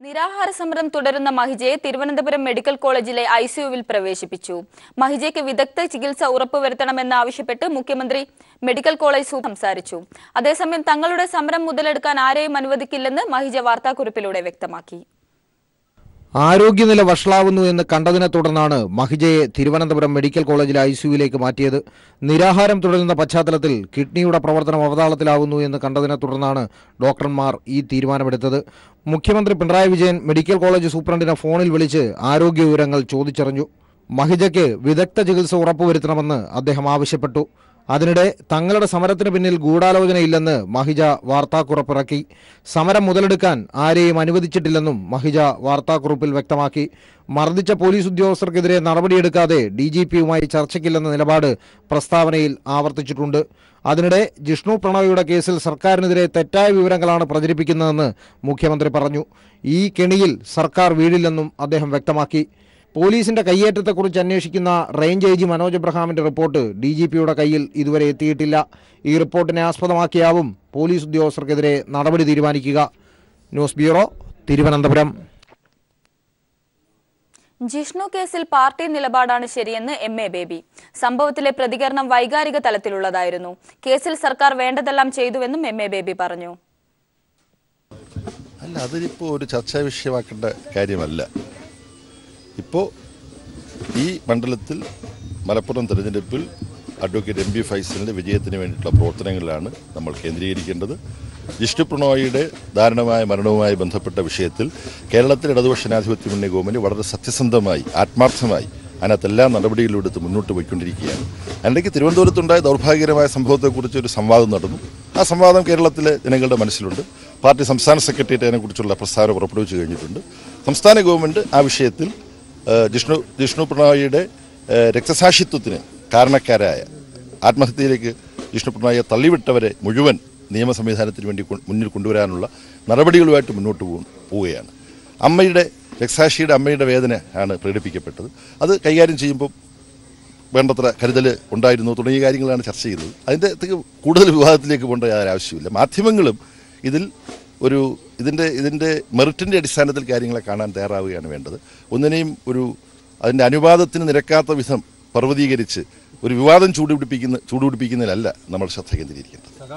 നിരാഹാര സമരം തുടരുന്ന മഹിജയെ തിരുവനന്തപുരം മെഡിക്കൽ കോളേജിലെ ഐസിയുവിൽ പ്രവേശിപ്പിച്ചു. മഹിജയ്ക്ക് വിദഗ്ധ ചികിത്സ ഉറപ്പുവരുത്തണമെന്നാവശ്യപ്പെട്ട് മുഖ്യമന്ത്രി മെഡിക്കൽ കോളേജ് സംസാരിച്ചു. അതേസമയം തങ്ങളുടെ സമരം മുതലെടുക്കാൻ ആരെയും അനുവദിക്കില്ലെന്ന് മഹിജ വാർത്താക്കുറിപ്പിലൂടെ വ്യക്തമാക്കി. ആരോഗ്യനില വഷളാവുന്നു എന്ന് കണ്ടതിനെ തുടർന്നാണ് മഹിജയെ തിരുവനന്തപുരം മെഡിക്കൽ കോളേജിലെ ഐസിയുവിലേക്ക് മാറ്റിയത്. നിരാഹാരം തുടരുന്ന പശ്ചാത്തലത്തിൽ കിഡ്നിയുടെ പ്രവർത്തനം അവതാളത്തിലാവുന്നു എന്ന് കണ്ടതിനെ തുടർന്നാണ് ഡോക്ടർമാർ ഈ തീരുമാനമെടുത്തത്. മുഖ്യമന്ത്രി പിണറായി വിജയൻ മെഡിക്കൽ കോളേജ് സൂപ്രണ്ടിനെ ഫോണിൽ വിളിച്ച് ആരോഗ്യ വിവരങ്ങൾ ചോദിച്ചറിഞ്ഞു. മഹിജയ്ക്ക് വിദഗ്ധ ചികിത്സ ഉറപ്പുവരുത്തണമെന്ന് അദ്ദേഹം ആവശ്യപ്പെട്ടു. അതിനിടെ തങ്ങളുടെ സമരത്തിന് പിന്നിൽ ഗൂഢാലോചനയില്ലെന്ന് മഹിജ വാർത്താക്കുറിപ്പിറക്കി. സമരം മുതലെടുക്കാൻ ആരെയും അനുവദിച്ചിട്ടില്ലെന്നും മഹിജ വാർത്താക്കുറിപ്പിൽ വ്യക്തമാക്കി. മർദ്ദിച്ച പോലീസ് ഉദ്യോഗസ്ഥർക്കെതിരെ നടപടിയെടുക്കാതെ DGPയുമായി ചർച്ചയ്ക്കില്ലെന്ന നിലപാട് പ്രസ്താവനയിൽ ആവർത്തിച്ചിട്ടുണ്ട്. അതിനിടെ ജിഷ്ണു പ്രണോയിയുടെ കേസിൽ സർക്കാരിനെതിരെ തെറ്റായ വിവരങ്ങളാണ് പ്രചരിപ്പിക്കുന്നതെന്ന് മുഖ്യമന്ത്രി പറഞ്ഞു. ഈ കെണിയിൽ സർക്കാർ വീഴില്ലെന്നും അദ്ദേഹം വ്യക്തമാക്കി. പോലീസിന്റെ കയ്യേറ്റത്തെക്കുറിച്ച് അന്വേഷിക്കുന്ന റേഞ്ച് AG മനോജ് എബ്രഹാമിന്റെ റിപ്പോർട്ട് DGPയുടെ കയ്യിൽ ഇതുവരെ എത്തിയിട്ടില്ല. ഈ റിപ്പോർട്ടിനെ ആസ്പദമാക്കിയാവും പോലീസ് ഉദ്യോഗസ്ഥർക്കെതിരെ നടപടി തീരുമാനിക്കുക. News bureau, Thiruvananthapuram. ജിഷ്ണു കേസിൽ പാർട്ടി നിലപാടാണ് ശരിയെന്ന് MA ബേബി. സംഭവത്തിലെ പ്രതികരണം വൈകാരിക തലത്തിലുള്ളതായിരുന്നു. കേസിൽ സർക്കാർ വേണ്ടതെല്ലാം ചെയ്തുവെന്നും MA ബേബി പറഞ്ഞു. അല്ല, അതിനിപ്പോൾ ഒരു ചർച്ചാ വിഷയമാക്കേണ്ട കാര്യമല്ല. ഇപ്പോൾ ഈ മണ്ഡലത്തിൽ മലപ്പുറം തെരഞ്ഞെടുപ്പിൽ അഡ്വക്കേറ്റ് MB ഫൈസലിൻ്റെ വിജയത്തിന് വേണ്ടിയിട്ടുള്ള പ്രവർത്തനങ്ങളിലാണ് നമ്മൾ കേന്ദ്രീകരിക്കേണ്ടത്. ജിഷ്ണു പ്രണോയിയുടെ ദാരുണമായ മരണവുമായി ബന്ധപ്പെട്ട വിഷയത്തിൽ കേരളത്തിൽ ഇടതുപക്ഷ ജനാധിപത്യ മുന്നണി ഗവൺമെൻറ് വളരെ സത്യസന്ധമായി ആത്മാർത്ഥമായി അതിനകത്തെല്ലാം നടപടികളെടുത്ത് മുന്നോട്ട് പോയിക്കൊണ്ടിരിക്കുകയാണ്. അതിനിടയ്ക്ക് തിരുവനന്തപുരത്തുണ്ടായ ദൗർഭാഗ്യകരമായ സംഭവത്തെക്കുറിച്ച് ഒരു സംവാദം നടന്നു. ആ സംവാദം കേരളത്തിലെ ജനങ്ങളുടെ മനസ്സിലുണ്ട്. പാർട്ടി സംസ്ഥാന സെക്രട്ടേറിയറ്റ് അതിനെക്കുറിച്ചുള്ള പ്രസ്താവന പുറപ്പെടുവിച്ചു കഴിഞ്ഞിട്ടുണ്ട്. സംസ്ഥാന ഗവൺമെൻറ് ആ വിഷയത്തിൽ ജിഷ്ണു പ്രണോയിയുടെ രക്തസാക്ഷിത്വത്തിന് കാരണക്കാരായ ആത്മഹത്യയിലേക്ക് ജിഷ്ണു പ്രണോയിയെ തള്ളിവിട്ടവരെ മുഴുവൻ നിയമ സംവിധാനത്തിന് വേണ്ടി മുന്നിൽ കൊണ്ടുവരാനുള്ള നടപടികളുമായിട്ട് മുന്നോട്ട് പോവുകയാണ്. രക്തസാക്ഷിയുടെ അമ്മയുടെ വേദന ആണ് പ്രകടിപ്പിക്കപ്പെട്ടത്. അത് കൈകാര്യം ചെയ്യുമ്പോൾ വേണ്ടത്ര കരുതൽ ഉണ്ടായിരുന്നു തുടങ്ങിയ കാര്യങ്ങളാണ് ചർച്ച ചെയ്തത്. അതിൻ്റെ കൂടുതൽ വിവാദത്തിലേക്ക് പോകേണ്ട യാതൊരു ആവശ്യമില്ല. മാധ്യമങ്ങളും ഇതിൻ്റെ മെറിറ്റിൻ്റെ അടിസ്ഥാനത്തിൽ കാര്യങ്ങളെ കാണാൻ തയ്യാറാവുകയാണ് വേണ്ടത്. ഒന്നിനെയും അതിൻ്റെ അനുവാദത്തിന് നിരക്കാത്ത വിധം പർവ്വതീകരിച്ച് ഒരു വിവാദം ചൂടുപിടിപ്പിക്കുന്നതിലല്ല നമ്മൾ ശ്രദ്ധ കേന്ദ്രീകരിക്കേണ്ടത്.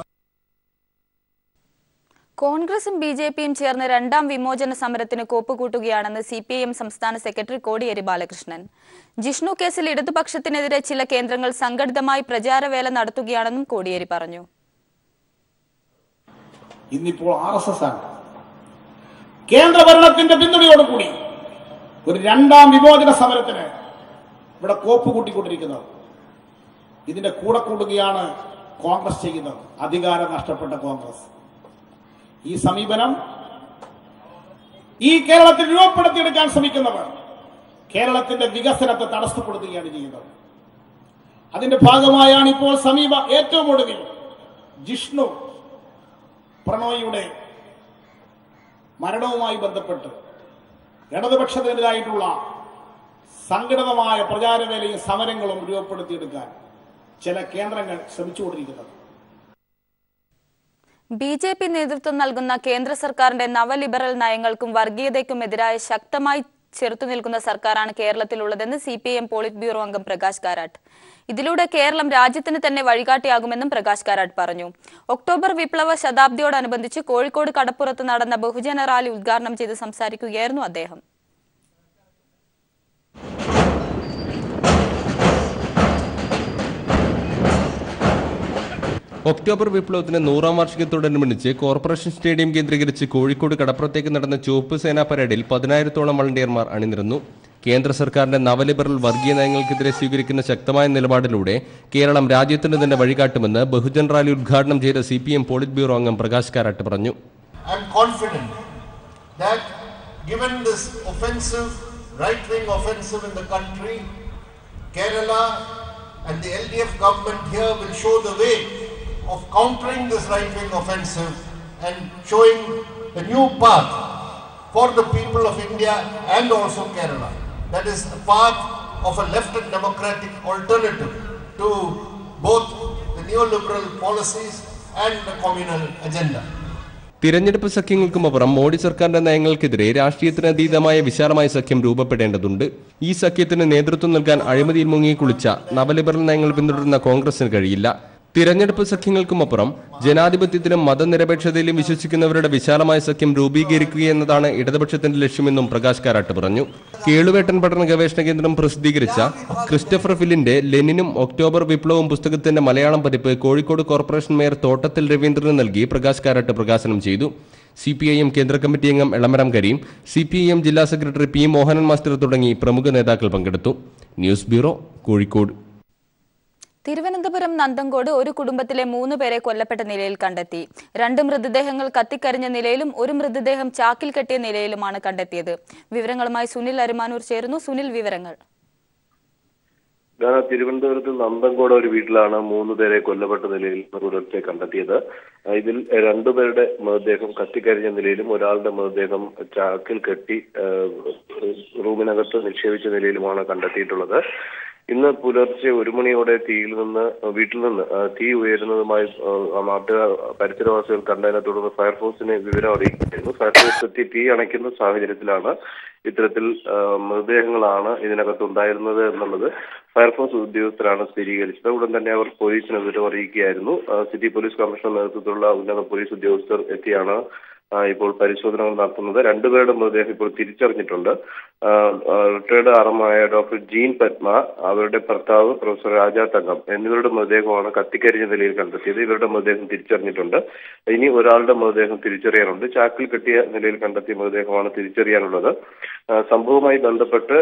കോൺഗ്രസും BJPയും ചേർന്ന് രണ്ടാം വിമോചന സമരത്തിന് കോപ്പുകൂട്ടുകയാണെന്ന് CPIM സംസ്ഥാന സെക്രട്ടറി കോടിയേരി ബാലകൃഷ്ണൻ. ജിഷ്ണു കേസിൽ ഇടതുപക്ഷത്തിനെതിരെ ചില കേന്ദ്രങ്ങൾ സംഘടിതമായി പ്രചാരവേല നടത്തുകയാണെന്നും കോടിയേരി പറഞ്ഞു. ഇന്നിപ്പോൾ RSS ആണ് കേന്ദ്ര ഭരണത്തിന്റെ പിന്തുണയോടുകൂടി ഒരു രണ്ടാം വിമോചന സമരത്തിന് ഇവിടെ കോപ്പ് കൂട്ടിക്കൊണ്ടിരിക്കുന്നത്. ഇതിന്റെ കൂടെ കൂടുകയാണ് കോൺഗ്രസ് ചെയ്യുന്നത്. അധികാരം നഷ്ടപ്പെട്ട കോൺഗ്രസ് ഈ സമീപനം ഈ കേരളത്തിൽ രൂപപ്പെടുത്തിയെടുക്കാൻ ശ്രമിക്കുന്നവർ കേരളത്തിന്റെ വികസനത്തെ തടസ്സപ്പെടുത്തുകയാണ് ചെയ്യുന്നത്. അതിന്റെ ഭാഗമായാണ് ഇപ്പോൾ ഏറ്റവും ഒടുവിൽ ജിഷ്ണു പ്രണോയിയുടെ മരണവുമായി ബന്ധപ്പെട്ട് ഇടതുപക്ഷത്തിനെതിരായിട്ടുള്ള സംഘടിതമായ പ്രചാരവേലയും സമരങ്ങളും രൂപപ്പെടുത്തിയെടുക്കാൻ ചില കേന്ദ്രങ്ങൾ ശ്രമിച്ചുകൊണ്ടിരിക്കുന്നത്. BJP നേതൃത്വം നൽകുന്ന കേന്ദ്ര സർക്കാരിന്റെ നവലിബറൽ നയങ്ങൾക്കും വർഗീയതയ്ക്കുമെതിരായ ശക്തമായി ചെറുത്തുനിൽക്കുന്ന സർക്കാരാണ് കേരളത്തിലുള്ളതെന്ന് CPIM പോളിറ്റ് ബ്യൂറോ അംഗം പ്രകാശ് കാരാട്ട്. ഇതിലൂടെ കേരളം രാജ്യത്തിന് തന്നെ വഴികാട്ടിയാകുമെന്നും പ്രകാശ് കാരാട്ട് പറഞ്ഞു. ഒക്ടോബർ വിപ്ലവ ശതാബ്ദിയോടനുബന്ധിച്ച് കോഴിക്കോട് കടപ്പുറത്ത് നടന്ന ബഹുജന റാലി ഉദ്ഘാടനം ചെയ്ത് സംസാരിക്കുകയായിരുന്നു അദ്ദേഹം. ഒക്ടോബർ വിപ്ലവത്തിന് 100ാം വാർഷികത്തോടനുബന്ധിച്ച് കോർപ്പറേഷൻ സ്റ്റേഡിയം കേന്ദ്രീകരിച്ച് കോഴിക്കോട് കടപ്പുറത്തേക്ക് നടന്ന ചുവപ്പ് സേനാ പരേഡിൽ 10,000-ഓളം വളണ്ടിയർമാർ അണിനിരന്നു. കേന്ദ്ര സർക്കാരിന്റെ നവലിബറൽ വർഗീയ നയങ്ങൾക്കെതിരെ സ്വീകരിക്കുന്ന ശക്തമായ നിലപാടിലൂടെ കേരളം രാജ്യത്തിന് തന്നെ വഴികാട്ടുമെന്ന് ബഹുജൻ റാലി ഉദ്ഘാടനം ചെയ്ത CPIM പോളിറ്റ് ബ്യൂറോ അംഗം പ്രകാശ് കാരാട്ട് പറഞ്ഞു. And the LDF government here will show the way of countering this right-wing offensive and showing a new path for the people of India and also Kerala. That is the path of a left and democratic alternative to both the neoliberal policies and the communal agenda. തിരഞ്ഞെടുപ്പ് സഖ്യങ്ങൾക്കുമപ്പുറം മോഡി സർക്കാരിന്റെ നയങ്ങൾക്കെതിരെ രാഷ്ട്രീയത്തിന് അതീതമായ വിശാലമായ സഖ്യം രൂപപ്പെടേണ്ടതുണ്ട്. ഈ സഖ്യത്തിന് നേതൃത്വം നൽകാൻ അഴിമതിയിൽ മുങ്ങിക്കുളിച്ച നവലിബറൽ നയങ്ങൾ പിന്തുടരുന്ന കോൺഗ്രസിന് കഴിയില്ല. തിരഞ്ഞെടുപ്പ് സഖ്യങ്ങൾക്കുമപ്പുറം ജനാധിപത്യത്തിലും മതനിരപേക്ഷതയിലും വിശ്വസിക്കുന്നവരുടെ വിശാലമായ സഖ്യം രൂപീകരിക്കുക എന്നതാണ് ഇടതുപക്ഷത്തിന്റെ ലക്ഷ്യമെന്നും പ്രകാശ് കാരാട്ട് പറഞ്ഞു. കേളുവേട്ടൻ പഠന ഗവേഷണ കേന്ദ്രം പ്രസിദ്ധീകരിച്ച ക്രിസ്റ്റഫർ ഫില്ലിന്റെ ലെനിനും ഒക്ടോബർ വിപ്ലവവും പുസ്തകത്തിന്റെ മലയാളം പതിപ്പ് കോഴിക്കോട് കോർപ്പറേഷൻ മേയർ തോട്ടത്തിൽ രവീന്ദ്രന് നൽകി പ്രകാശ് കാരാട്ട് പ്രകാശനം ചെയ്തു. CPIM കേന്ദ്ര കമ്മിറ്റി അംഗം എളമരം കരീം, CPIM ജില്ലാ സെക്രട്ടറി P മോഹനൻ മാസ്റ്റർ തുടങ്ങി പ്രമുഖ നേതാക്കൾ പങ്കെടുത്തു. News bureau, Kozhikode. തിരുവനന്തപുരം നന്തങ്കോട് ഒരു കുടുംബത്തിലെ 3 പേരെ കൊല്ലപ്പെട്ട നിലയിൽ കണ്ടെത്തി. 2 മൃതദേഹങ്ങൾ കത്തിക്കരിഞ്ഞ നിലയിലും 1 മൃതദേഹം ചാക്കിൽ കെട്ടിയ നിലയിലുമാണ് കണ്ടെത്തിയത്. വിവരങ്ങളുമായി സുനിൽ അരിമാനൂർ ചേരുന്നു. സുനിൽ, വിവരങ്ങൾ. തിരുവനന്തപുരത്ത് നന്തങ്കോട് ഒരു വീട്ടിലാണ് 3 പേരെ കൊല്ലപ്പെട്ട നിലയിൽ പുലർച്ചെ കണ്ടെത്തിയത്. ഇതിൽ 2 പേരുടെ മൃതദേഹം കത്തിക്കരിഞ്ഞ നിലയിലും ഒരാളുടെ മൃതദേഹം ചാക്കിൽ കെട്ടി റൂമിനകത്ത് നിക്ഷേപിച്ച നിലയിലുമാണ് കണ്ടെത്തിയിട്ടുള്ളത്. ഇന്ന് പുലർച്ചെ 1 മണിയോടെ വീട്ടിൽ നിന്ന് തീ ഉയരുന്നതുമായി നാട്ടുകാർ പരിസരവാസികൾ കണ്ടതിനെ തുടർന്ന് ഫയർഫോഴ്സിനെ വിവരം അറിയിക്കുകയായിരുന്നു. ഫയർഫോഴ്സ് എത്തി തീ അണയ്ക്കുന്ന സാഹചര്യത്തിലാണ് ഇത്തരത്തിൽ മൃതദേഹങ്ങളാണ് ഇതിനകത്ത് ഉണ്ടായിരുന്നത് എന്നുള്ളത് ഫയർഫോഴ്സ് ഉദ്യോഗസ്ഥരാണ് സ്ഥിരീകരിച്ചത്. ഉടൻ തന്നെ അവർ പോലീസിനെ വിവരം അറിയിക്കുകയായിരുന്നു. സിറ്റി പോലീസ് കമ്മീഷണർ നേതൃത്വത്തിലുള്ള ഉന്നത പോലീസ് ഉദ്യോഗസ്ഥർ എത്തിയാണ് ഇപ്പോൾ പരിശോധനകൾ നടത്തുന്നത്. 2 പേരുടെ മൃതദേഹം ഇപ്പോൾ തിരിച്ചറിഞ്ഞിട്ടുണ്ട്. റിട്ടയർഡ് ആർമായ ഡോക്ടർ ജീൻ പത്മ, അവരുടെ ഭർത്താവ് പ്രൊഫസർ രാജാ തങ്കം എന്നിവരുടെ മൃതദേഹമാണ് കത്തിക്കരിഞ്ഞ നിലയിൽ കണ്ടെത്തിയത്. ഇവരുടെ മൃതദേഹം തിരിച്ചറിഞ്ഞിട്ടുണ്ട്. ഇനി ഒരാളുടെ മൃതദേഹം തിരിച്ചറിയാനുണ്ട്. ചാക്കിൽ കെട്ടിയ നിലയിൽ കണ്ടെത്തിയ മൃതദേഹമാണ് തിരിച്ചറിയാനുള്ളത്. സംഭവവുമായി ബന്ധപ്പെട്ട്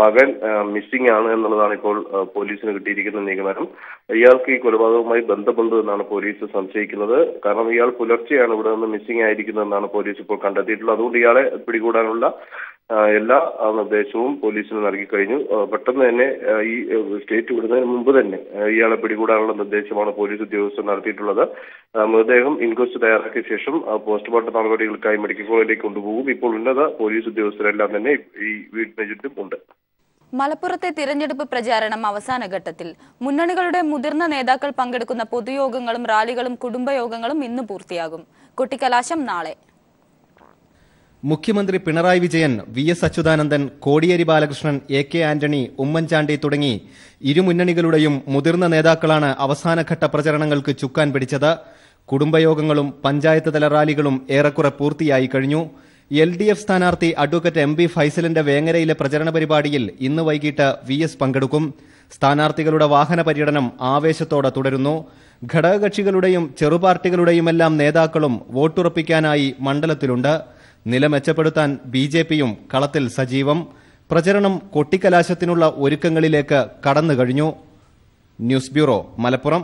മകൻ മിസ്സിംഗ് ആണ് എന്നുള്ളതാണ് ഇപ്പോൾ പോലീസിന് കിട്ടിയിരിക്കുന്ന നിഗമനം. ഇയാൾക്ക് ഈ കൊലപാതകവുമായി ബന്ധമുണ്ട് എന്നാണ് പോലീസ് സംശയിക്കുന്നത്. കാരണം ഇയാൾ പുലർച്ചെയാണ് ഇവിടെ നിന്ന് മിസ്സിംഗ് ആയിരിക്കുന്നതെന്നാണ് പോലീസ് ഇപ്പോൾ കണ്ടെത്തിയിട്ടുള്ളത്. അതുകൊണ്ട് ഇയാളെ പിടികൂടാനുള്ള എല്ലാ നിർദ്ദേശവും പോലീസിന് നൽകി കഴിഞ്ഞു. പെട്ടെന്ന് തന്നെ ഈ സ്റ്റേറ്റ് വിടുന്നതിന് മുമ്പ് തന്നെ ഇയാളെ പിടികൂടാനുള്ള നിർദ്ദേശമാണ് പോലീസ് ഉദ്യോഗസ്ഥർ നടത്തിയിട്ടുള്ളത്. മൃതദേഹം ഇൻക്വസ്റ്റ് തയ്യാറാക്കിയ ശേഷം പോസ്റ്റ്മോർട്ടം നടപടികൾക്കായി മെഡിക്കൽ കോളേജിലേക്ക് കൊണ്ടുപോകും. ഇപ്പോൾ ഉന്നത പോലീസ് ഉദ്യോഗസ്ഥരെല്ലാം തന്നെ ഈ വീടിന് ചുറ്റും ഉണ്ട്. മലപ്പുറത്തെ തിരഞ്ഞെടുപ്പ് പ്രചാരണം അവസാന ഘട്ടത്തിൽ. മുന്നണികളുടെ മുതിർന്ന നേതാക്കൾ പങ്കെടുക്കുന്ന പൊതുയോഗങ്ങളും റാലികളും കുടുംബയോഗങ്ങളും ഇന്ന് പൂർത്തിയാകും. കൊട്ടിക്കലാശം നാളെ. മുഖ്യമന്ത്രി പിണറായി വിജയൻ, VS അച്യുതാനന്ദൻ, കോടിയേരി ബാലകൃഷ്ണൻ, AK ആന്റണി, ഉമ്മൻചാണ്ടി തുടങ്ങി ഇരുമുന്നണികളുടെയും മുതിർന്ന നേതാക്കളാണ് അവസാനഘട്ട പ്രചരണങ്ങൾക്ക് ചുക്കാൻ പിടിച്ചത്. കുടുംബയോഗങ്ങളും പഞ്ചായത്ത് തല റാലികളും ഏറെക്കുറെ പൂർത്തിയായി കഴിഞ്ഞു. LDF സ്ഥാനാർത്ഥി അഡ്വക്കേറ്റ് MB ഫൈസലിന്റെ വേങ്ങരയിലെ പ്രചരണ പരിപാടിയിൽ ഇന്ന് വൈകിട്ട് VS പങ്കെടുക്കും. സ്ഥാനാർത്ഥികളുടെ വാഹന പര്യടനം ആവേശത്തോടെ തുടരുന്നു. ഘടകകക്ഷികളുടെയും ചെറുപാർട്ടികളുടെയുമെല്ലാം നേതാക്കളും വോട്ടുറപ്പിക്കാനായി മണ്ഡലത്തിലുണ്ട്. നില മെച്ചപ്പെടുത്താൻ BJPയും കളത്തിൽ സജീവം. പ്രചരണം കൊട്ടിക്കലാശത്തിനുള്ള ഒരുക്കങ്ങളിലേക്ക് കടന്നു കഴിഞ്ഞു. News bureau, Malappuram.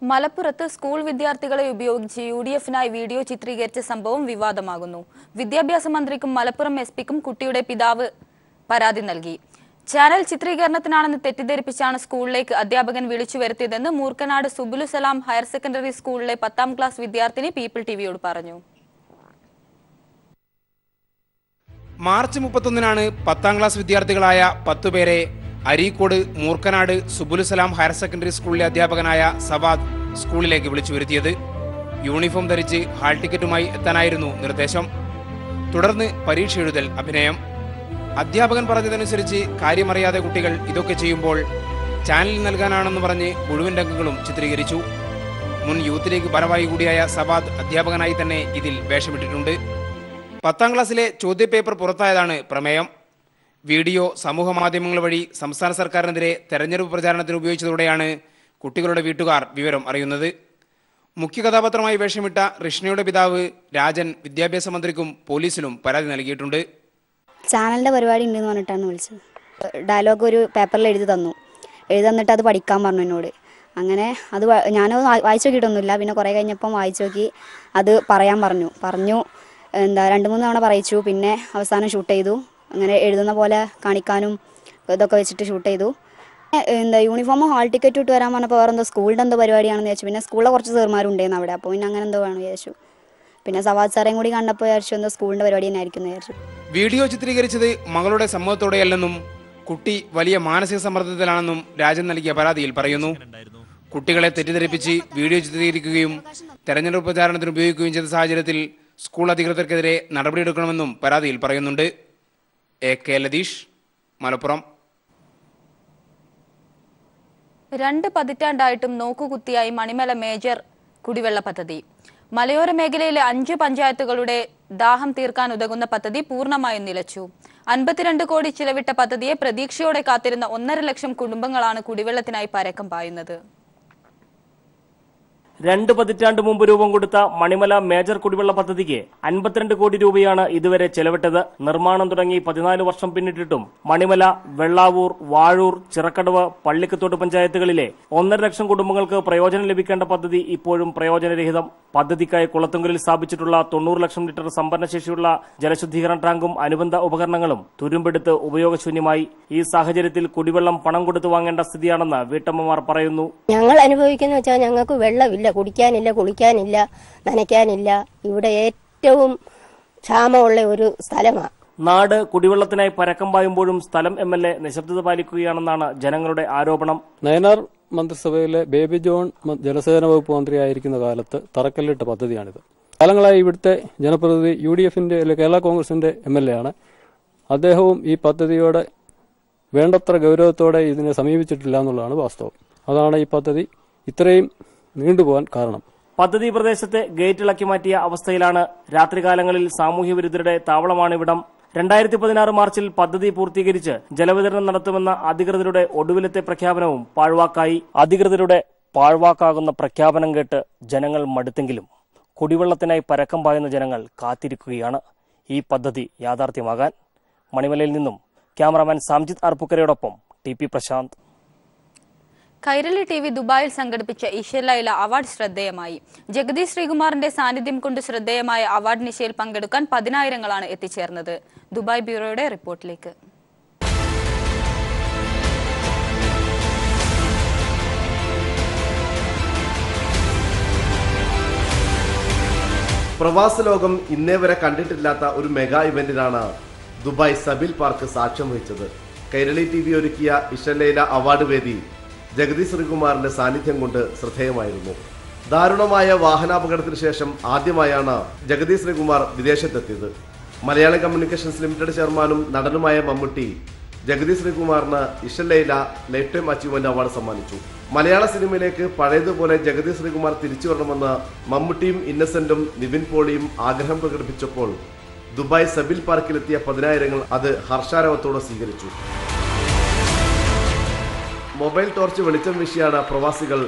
മലപ്പുറത്ത് സ്കൂൾ വിദ്യാർത്ഥികളെ ഉപയോഗിച്ച് UDF-നായി വീഡിയോ ചിത്രീകരിച്ച സംഭവം വിവാദമാകുന്നു. വിദ്യാഭ്യാസ മന്ത്രിക്കും മലപ്പുറം SP-ക്കും കുട്ടിയുടെ പിതാവ് പരാതി നൽകി. ചാനൽ ചിത്രീകരണത്തിനാണെന്ന് തെറ്റിദ്ധരിപ്പിച്ചാണ് സ്കൂളിലേക്ക് അധ്യാപകൻ വിളിച്ചു വരുത്തിയതെന്ന് മൂർക്കനാട് സുബുലുസലാം ഹയർ സെക്കൻഡറി സ്കൂളിലെ 10ാം ക്ലാസ് വിദ്യാർത്ഥിനി പീപ്പിൾ TVയോട് പറഞ്ഞു. മാർച്ച് 31-നാണ് 10ാം ക്ലാസ് വിദ്യാർത്ഥികളായ 10 പേരെ അരീക്കോട് മൂർക്കനാട് സുബുലുസലാം ഹയർ സെക്കൻഡറി സ്കൂളിലെ അധ്യാപകനായ സവാദ് സ്കൂളിലേക്ക് വിളിച്ചു വരുത്തിയത്. യൂണിഫോം ധരിച്ച് ഹാൾ ടിക്കറ്റുമായി എത്താനായിരുന്നു നിർദ്ദേശം. തുടർന്ന് പരീക്ഷ എഴുതൽ അഭിനയം. അധ്യാപകൻ പറഞ്ഞതനുസരിച്ച് കാര്യമറിയാതെ കുട്ടികൾ ഇതൊക്കെ ചെയ്യുമ്പോൾ ചാനലിൽ നൽകാനാണെന്ന് പറഞ്ഞ് മുഴുവൻ രംഗങ്ങളും ചിത്രീകരിച്ചു. മുൻ യൂത്ത് ലീഗ് ഭാരവാഹി കൂടിയായ സവാദ് അധ്യാപകനായി തന്നെ ഇതിൽ വേഷമിട്ടിട്ടുണ്ട്. 10ാം ക്ലാസ്സിലെ ചോദ്യപേപ്പർ പുറത്തായതാണ് പ്രമേയം. വീഡിയോ സമൂഹ മാധ്യമങ്ങൾ വഴി സംസ്ഥാന സർക്കാരിനെതിരെ തെരഞ്ഞെടുപ്പ് പ്രചാരണത്തിന് ഉപയോഗിച്ചതോടെയാണ് കുട്ടികളുടെ വീട്ടുകാർ വിവരം അറിയുന്നത്. മുഖ്യ കഥാപാത്രമായി വേഷമിട്ട റിഷ്ണയുടെ പിതാവ് രാജൻ വിദ്യാഭ്യാസ മന്ത്രിക്കും പോലീസിലും പരാതി നൽകിയിട്ടുണ്ട്. ചാനലിൻ്റെ പരിപാടി ഉണ്ടെന്ന് പറഞ്ഞിട്ടാണ് വിളിച്ചത്. ഡയലോഗ് ഒരു പേപ്പറിൽ എഴുതി തന്നിട്ട് അത് പഠിക്കാൻ പറഞ്ഞു എന്നോട്. അങ്ങനെ അത് ഞാനത് വായിച്ചു നോക്കിയിട്ടൊന്നുമില്ല. പിന്നെ കുറേ കഴിഞ്ഞപ്പം വായിച്ചു നോക്കി അത് പറയാൻ പറഞ്ഞു. 2-3 തവണ പറയിച്ചു. പിന്നെ അവസാനം ഷൂട്ട് ചെയ്തു. അങ്ങനെ എഴുതുന്ന പോലെ കാണിക്കാനും ഇതൊക്കെ വെച്ചിട്ട് ഷൂട്ട് ചെയ്തു. യൂണിഫോമും ഹാൾ ടിക്കറ്റ് ഇട്ട് വരാൻ പറഞ്ഞപ്പോൾ വേറെ എന്തോ സ്കൂളിൻ്റെ എന്തോ പരിപാടിയാണെന്ന് വിചാരിച്ചു. പിന്നെ സ്കൂളിലെ കുറച്ച് സാറുമാരുണ്ടായിരുന്നു അവിടെ. അപ്പോൾ പിന്നെ അങ്ങനെ എന്തോ വേണം വിചാരിച്ചു. പിന്നെ സവാദ് സാറേയും കൂടി കണ്ടപ്പോൾ വിചാരിച്ചു എന്തോ സ്കൂളിൻ്റെ പരിപാടി തന്നെ ആയിരിക്കും വിചാരിച്ചു. വീഡിയോ ചിത്രീകരിച്ചത് മകളുടെ സമ്മതത്തോടെയല്ലെന്നും കുട്ടി വലിയ മാനസിക സമ്മർദ്ദത്തിലാണെന്നും രാജൻ നൽകിയ പരാതിയിൽ പറയുന്നു. കുട്ടികളെ തെറ്റിദ്ധരിപ്പിച്ച് വീഡിയോ ചിത്രീകരിക്കുകയും തെരഞ്ഞെടുപ്പ് പ്രചാരണത്തിന് ഉപയോഗിക്കുകയും ചെയ്ത സാഹചര്യത്തിൽ സ്കൂൾ അധികൃതർക്കെതിരെ നടപടിയെടുക്കണമെന്നും പരാതിയിൽ പറയുന്നുണ്ട്. AK ലതീഷ്, മലപ്പുറം. 2 പതിറ്റാണ്ടായിട്ടും നോക്കുകുത്തിയായി മണിമല മേജർ കുടിവെള്ള പദ്ധതി. മലയോര മേഖലയിലെ 5 പഞ്ചായത്തുകളുടെ ദാഹം തീർക്കാൻ ഉതകുന്ന പദ്ധതി പൂർണ്ണമായും നിലച്ചു. 52 കോടി ചിലവിട്ട പദ്ധതിയെ പ്രതീക്ഷയോടെ കാത്തിരുന്ന 1.5 ലക്ഷം കുടുംബങ്ങളാണ് കുടിവെള്ളത്തിനായി പരക്കം പായുന്നത്. 2 പതിറ്റാണ്ട് മുമ്പ് രൂപം കൊടുത്ത മണിമല മേജർ കുടിവെള്ള പദ്ധതിക്ക് 52 കോടി രൂപയാണ് ഇതുവരെ ചെലവിട്ടത്. നിർമ്മാണം തുടങ്ങി 14 വർഷം പിന്നിട്ടിട്ടും മണിമല, വെള്ളാവൂർ, വാഴൂർ, ചിറക്കടവ്, പള്ളിക്കത്തോട് പഞ്ചായത്തുകളിലെ 1.5 ലക്ഷം കുടുംബങ്ങൾക്ക് പ്രയോജനം ലഭിക്കേണ്ട പദ്ധതി ഇപ്പോഴും പ്രയോജനരഹിതം. പദ്ധതിക്കായി കുളത്തുങ്കലിൽ സ്ഥാപിച്ചിട്ടുള്ള 90 ലക്ഷം ലിറ്റർ സംഭരണശേഷിയുള്ള ജലശുദ്ധീകരണ ടാങ്കും അനുബന്ധ ഉപകരണങ്ങളും തുരുമ്പെടുത്ത് ഉപയോഗശൂന്യമായി. ഈ സാഹചര്യത്തിൽ കുടിവെള്ളം പണം കൊടുത്തു വാങ്ങേണ്ട സ്ഥിതിയാണെന്ന് വീട്ടമ്മമാർ പറയുന്നു. ഞങ്ങൾ അനുഭവിക്കുന്ന വെച്ചാൽ ഞങ്ങൾക്ക് വെള്ളമില്ല, കുടിക്കാനില്ല, കുളിക്കാനില്ല, നനയ്ക്കാനില്ല. ഇവിടെ ഏറ്റവും ക്ഷാമമുള്ള ഒരു സ്ഥലമാണ്. നാട് കുടിവെള്ളത്തിനായി പരക്കം പായുമ്പോഴും സ്ഥലം MLA നിശബ്ദത പാലിക്കുകയാണെന്നാണ് ജനങ്ങളുടെ ആരോപണം. നയനാർ മന്ത്രിസഭയിലെ ബേബി ജോൺ ജലസേചന വകുപ്പ് മന്ത്രിയായിരിക്കുന്ന കാലത്ത് തറക്കല്ലിട്ട പദ്ധതിയാണിത്. കാലങ്ങളായി ഇവിടുത്തെ ജനപ്രതിനിധി UDFന്റെ കേരള കോൺഗ്രസിന്റെ MLA ആണ്. അദ്ദേഹവും ഈ പദ്ധതിയോടെ വേണ്ടത്ര ഗൗരവത്തോടെ ഇതിനെ സമീപിച്ചിട്ടില്ല എന്നുള്ളതാണ് വാസ്തവം. അതാണ് ഈ പദ്ധതി ഇത്രയും നീണ്ടുപോകാൻ കാരണം. പദ്ധതി പ്രദേശത്തെ ഗേറ്റ് ഇളക്കി മാറ്റിയ അവസ്ഥയിലാണ്. രാത്രികാലങ്ങളിൽ സാമൂഹ്യവിരുദ്ധരുടെ താവളമാണിവിടം. 2016 മാർച്ചിൽ പദ്ധതി പൂർത്തീകരിച്ച് ജലവിതരണം നടത്തുമെന്ന അധികൃതരുടെ ഒടുവിലത്തെ പ്രഖ്യാപനവും പാഴ്വാക്കായി. അധികൃതരുടെ പാഴ്വാക്കാകുന്ന പ്രഖ്യാപനം കേട്ട് ജനങ്ങൾ മടുത്തെങ്കിലും കുടിവെള്ളത്തിനായി പരക്കം പായുന്ന ജനങ്ങൾ കാത്തിരിക്കുകയാണ് ഈ പദ്ധതി യാഥാർത്ഥ്യമാകാൻ. മണിമലയിൽ നിന്നും ക്യാമറാമാൻ സാംജിത് അർപ്പുക്കരയോടൊപ്പം TP പ്രശാന്ത്. കൈരളി TV ദുബായിൽ സംഘടിപ്പിച്ച ഈശ്വരലൈല അവാർഡ് ശ്രദ്ധേയമായി. ജഗതി ശ്രീകുമാറിന്റെ സാന്നിധ്യം കൊണ്ട് ശ്രദ്ധേയമായ അവാർഡ് നിശയിൽ പങ്കെടുക്കാൻ 10,000-ങ്ങളാണ് എത്തിച്ചേർന്നത്. ദുബായ് ബ്യൂറോയുടെ റിപ്പോർട്ടിലേക്ക്. പ്രവാസ ലോകം ഇന്നേ വരെ കണ്ടിട്ടില്ലാത്ത ഒരു മെഗാ ഇവന്റിനാണ് ദുബായ് സബിൽ പാർക്ക് സാക്ഷ്യം വഹിച്ചത്. കൈരളി TV ഒരുക്കിയ ഈശ്വരലൈല അവാർഡ് വേദി ജഗതി ശ്രീകുമാറിന്റെ സാന്നിധ്യം കൊണ്ട് ശ്രദ്ധേയമായിരുന്നു. ദാരുണമായ വാഹനാപകടത്തിന് ശേഷം ആദ്യമായാണ് ജഗതി ശ്രീകുമാർ വിദേശത്തെത്തിയത്. മലയാളം കമ്മ്യൂണിക്കേഷൻസ് ലിമിറ്റഡ് ചെയർമാനും നടനുമായ മമ്മൂട്ടി ജഗതി ശ്രീകുമാറിന് Eswaralaila lifetime achievement award സമ്മാനിച്ചു. മലയാള സിനിമയിലേക്ക് പഴയതുപോലെ ജഗതി ശ്രീകുമാർ തിരിച്ചു വരണമെന്ന് മമ്മൂട്ടിയും ഇന്നസെന്റും നിവിൻ പോളിയും ആഗ്രഹം പ്രകടിപ്പിച്ചപ്പോൾ ദുബായ് സബിൽ പാർക്കിലെത്തിയ 10,000-ങ്ങൾ അത് ഹർഷാരവത്തോടെ സ്വീകരിച്ചു. മൊബൈൽ ടോർച്ച് വെളിച്ചം വീശിയാണ് പ്രവാസികൾ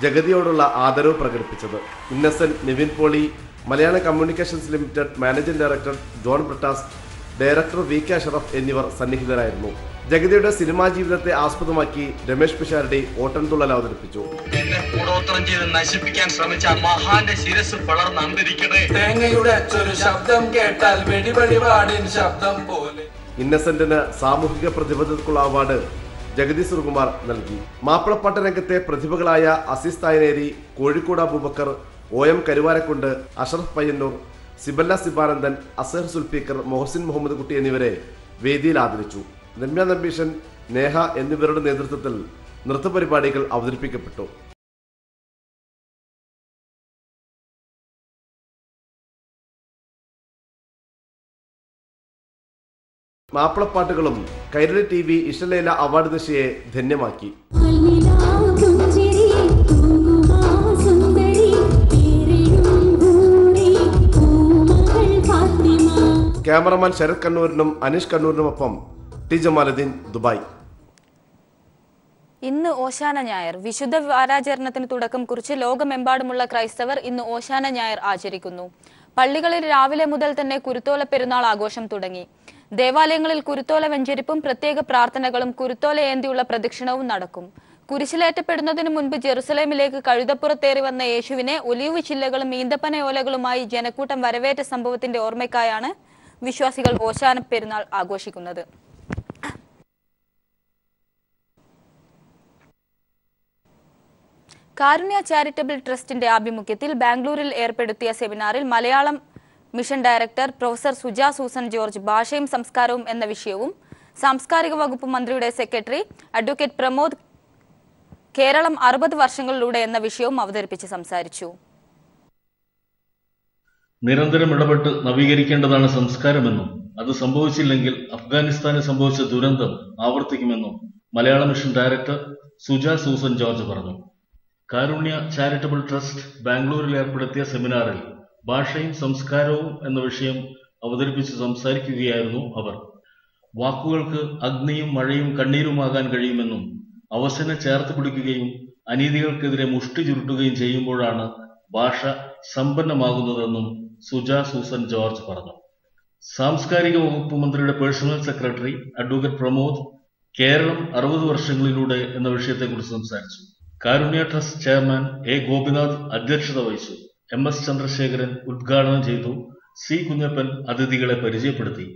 ജഗതിയോടുള്ള ആദരവ് പ്രകടിപ്പിച്ചത്. Innocent, Nivin Pauly, Malayalam communications limited managing director John Brittas, director VK Ashraf എന്നിവർ സന്നിഹിതരായിരുന്നു. ജഗതിയുടെ സിനിമാ ജീവിതത്തെ ആസ്പദമാക്കി രമേശ് പിഷാരടി ഓട്ടൻതുള്ളൽ അവതരിപ്പിച്ചു. കൂടോത്രം ചെയ്ത് നശിപ്പിക്കാൻ ശ്രമിച്ച മഹാന്റെ ശിരസ് വളർന്നണ്ടിരിക്കട്ടെ. തേങ്ങയുടെ അച്ചൊരു ശബ്ദം കേട്ടാൽ വെടിവഴിപാടിൻ ശബ്ദം പോലെ. ഇന്നസെന്റിന് സാമൂഹിക പ്രതിബദ്ധതയ്ക്കുള്ള അവാർഡ് ജഗതി ശ്രീകുമാർ നൽകി. മാപ്പിളപ്പാട്ട് രംഗത്തെ പ്രതിഭകളായ അസീസ് തായനേരി, കോഴിക്കോട് അബൂബക്കർ, OM കരുവാരക്കുണ്ട്, അഷറഫ് പയ്യന്നൂർ, സിബല്ല സിബാനന്ദൻ, അസഹർ സുൽഫീക്കർ, മൊഹസിൻ മുഹമ്മദ് കുട്ടി എന്നിവരെ വേദിയിൽ ആദരിച്ചു. രമ്യ നമ്പീഷൻ, നേഹ എന്നിവരുടെ നേതൃത്വത്തിൽ നൃത്തപരിപാടികൾ അവതരിപ്പിക്കപ്പെട്ടു. മാപ്പിളപ്പാട്ടുകളും കൈരളി TV ഈശ്വരലൈല അവാർഡ് നിശയെ ധന്യമാക്കി. ക്യാമറമാൻ ശരത് കണ്ണൂരിനും അനീഷ് കണ്ണൂരിനുമൊപ്പം T ജമാലുദ്ദീൻ, ദുബായ്. ഇന്ന് ഓശാന ഞായർ. വിശുദ്ധ വാരാചരണത്തിന് തുടക്കം കുറിച്ച് ലോകമെമ്പാടുമുള്ള ക്രൈസ്തവർ ഇന്ന് ഓശാന ഞായർ ആചരിക്കുന്നു. പള്ളികളിൽ രാവിലെ മുതൽ തന്നെ കുരുത്തോല പെരുന്നാൾ ആഘോഷം തുടങ്ങി. ദേവാലയങ്ങളിൽ കുരുത്തോല വെഞ്ചരിപ്പും പ്രത്യേക പ്രാർത്ഥനകളും കുരുത്തോല ഏന്തിയുള്ള പ്രദക്ഷിണവും നടക്കും. കുരിശിലേറ്റപ്പെടുന്നതിനു മുൻപ് ജെറുസലേമിലേക്ക് കഴുതപ്പുറത്തേറി വന്ന യേശുവിനെ ഒലിവ് ചില്ലകളും ഈന്തപ്പന ഓലകളുമായി ജനക്കൂട്ടം വരവേറ്റ സംഭവത്തിന്റെ ഓർമ്മയ്ക്കായാണ് വിശ്വാസികൾ ഓശാന പെരുന്നാൾ ആഘോഷിക്കുന്നത്. കാരുണ്യ ചാരിറ്റബിൾ ട്രസ്റ്റിന്റെ ആഭിമുഖ്യത്തിൽ ബാംഗ്ലൂരിൽ ഏർപ്പെടുത്തിയ സെമിനാറിൽ Malayalam mission director professor Suja Susan George ഭാഷയും സംസ്കാരവും എന്ന വിഷയവും സാംസ്കാരിക വകുപ്പ് മന്ത്രിയുടെ സെക്രട്ടറി അഡ്വക്കേറ്റ് പ്രമോദ് കേരളം 60 വർഷങ്ങളിലൂടെ എന്ന വിഷയവും അവതരിപ്പിച്ച് സംസാരിച്ചു. നിരന്തരം ഇടപെട്ട് നവീകരിക്കേണ്ടതാണ് സംസ്കാരമെന്നും അത് സംഭവിച്ചില്ലെങ്കിൽ അഫ്ഗാനിസ്ഥാനിൽ സംഭവിച്ച ദുരന്തം ആവർത്തിക്കുമെന്നും മലയാള mission director Suja Susan George പറഞ്ഞു. കാരുണ്യ ചാരിറ്റബിൾ ട്രസ്റ്റ് ബാംഗ്ലൂരിൽ ഏർപ്പെടുത്തിയ സെമിനാറിൽ ഭാഷയും സംസ്കാരവും എന്ന വിഷയം അവതരിപ്പിച്ച് സംസാരിക്കുകയായിരുന്നു അവർ. വാക്കുകൾക്ക് അഗ്നിയും മഴയും കണ്ണീരുമാകാൻ കഴിയുമെന്നും അവസനെ ചേർത്ത് പിടിക്കുകയും അനീതികൾക്കെതിരെ മുഷ്ടി ചുരുട്ടുകയും ചെയ്യുമ്പോഴാണ് ഭാഷ സമ്പന്നമാകുന്നതെന്നും സുജ സൂസൻ ജോർജ് പറഞ്ഞു. സാംസ്കാരിക വകുപ്പ് മന്ത്രിയുടെ personal secretary advocate Pramod Keralam 60 വർഷങ്ങളിലൂടെ എന്ന വിഷയത്തെക്കുറിച്ച് സംസാരിച്ചു. Karunya trust chairman A Gopinath അധ്യക്ഷത വഹിച്ചു. MS ചന്ദ്രശേഖരൻ ഉദ്ഘാടനം ചെയ്തു. സി കുഞ്ഞപ്പൻ അതിഥികളെ പരിചയപ്പെടുത്തി.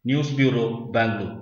News bureau, Bangalore.